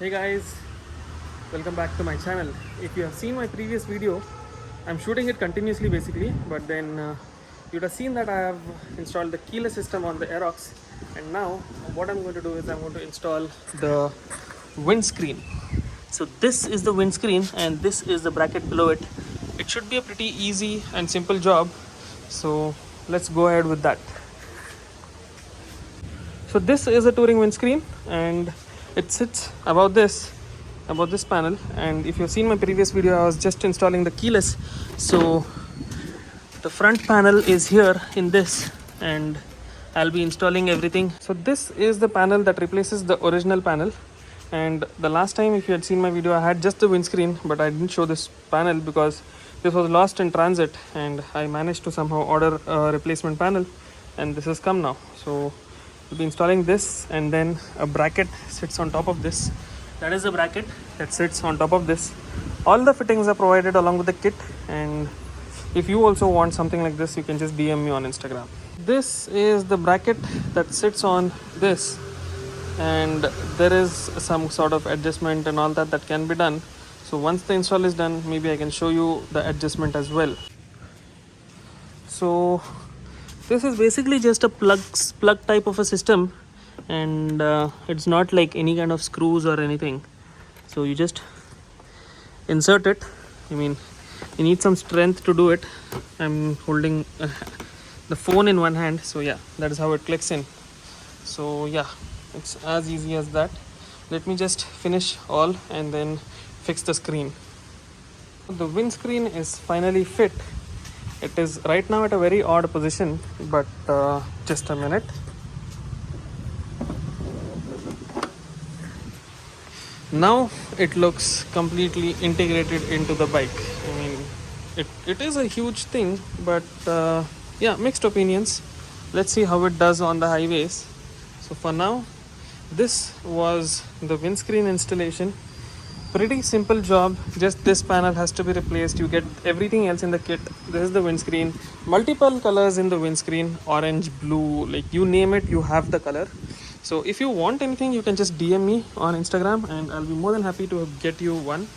Hey guys, welcome back to my channel. If you have seen my previous video, I'm shooting it continuously basically, but then you'd have seen that I have installed the keyless system on the Aerox, and now what I'm going to do is I'm going to install the windscreen. So this is the windscreen and this is the bracket below it. It should be a pretty easy and simple job, so let's go ahead with that. So this is a touring windscreen and it sits above this panel, and if you've seen my previous video, I was just installing the keyless. So the front panel is here in this and I'll be installing everything. So this is the panel that replaces the original panel, and the last time if you had seen my video I had just the windscreen, but I didn't show this panel because this was lost in transit and I managed to somehow order a replacement panel and this has come now. So we'll be installing this, and then a bracket sits on top of this. That is a bracket that sits on top of this. All the fittings are provided along with the kit, and if you also want something like this, you can just DM me on Instagram. This is the bracket that sits on this, and there is some sort of adjustment and all that can be done. So once the install is done, maybe I can show you the adjustment as well. So this is basically just a plug type of a system, and it's not like any kind of screws or anything. So you just insert it. I mean, you need some strength to do it. I'm holding the phone in one hand, so yeah, that is how it clicks in. So yeah, it's as easy as that. Let me just finish all and then fix the screen. The windscreen is finally fit. It is right now at a very odd position, but just a minute. Now it looks completely integrated into the bike. I mean, it is a huge thing, but yeah, mixed opinions. Let's see how it does on the highways. So for now, this was the windscreen installation. Pretty simple job. Just this panel has to be replaced. You get everything else in the kit. This is the windscreen. Multiple colors in the windscreen. Orange, blue, like you name it, you have the color. So if you want anything, you can just DM me on Instagram and I'll be more than happy to get you one.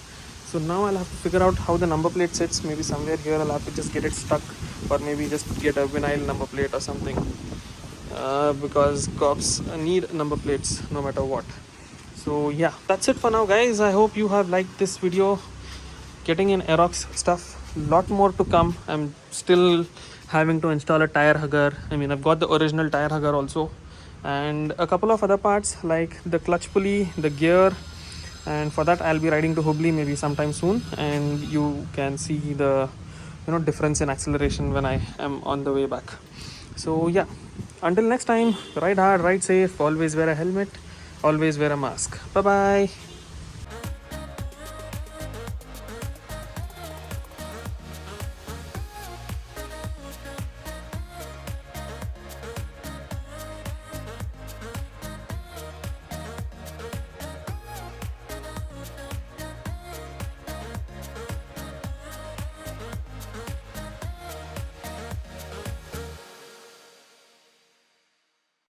So now I'll have to figure out how the number plate sits. Maybe somewhere here I'll have to just get it stuck, or maybe just get a vinyl number plate or something, because cops need number plates no matter what. So yeah, that's it for now guys. I hope you have liked this video. Getting in Aerox stuff, lot more to come. I'm still having to install a tire hugger. I mean, I've got the original tire hugger also, and a couple of other parts like the clutch pulley, the gear, and for that I'll be riding to Hubli maybe sometime soon, and you can see the difference in acceleration when I am on the way back. So yeah, until next time, ride hard, ride safe, always wear a helmet, always wear a mask. Bye bye.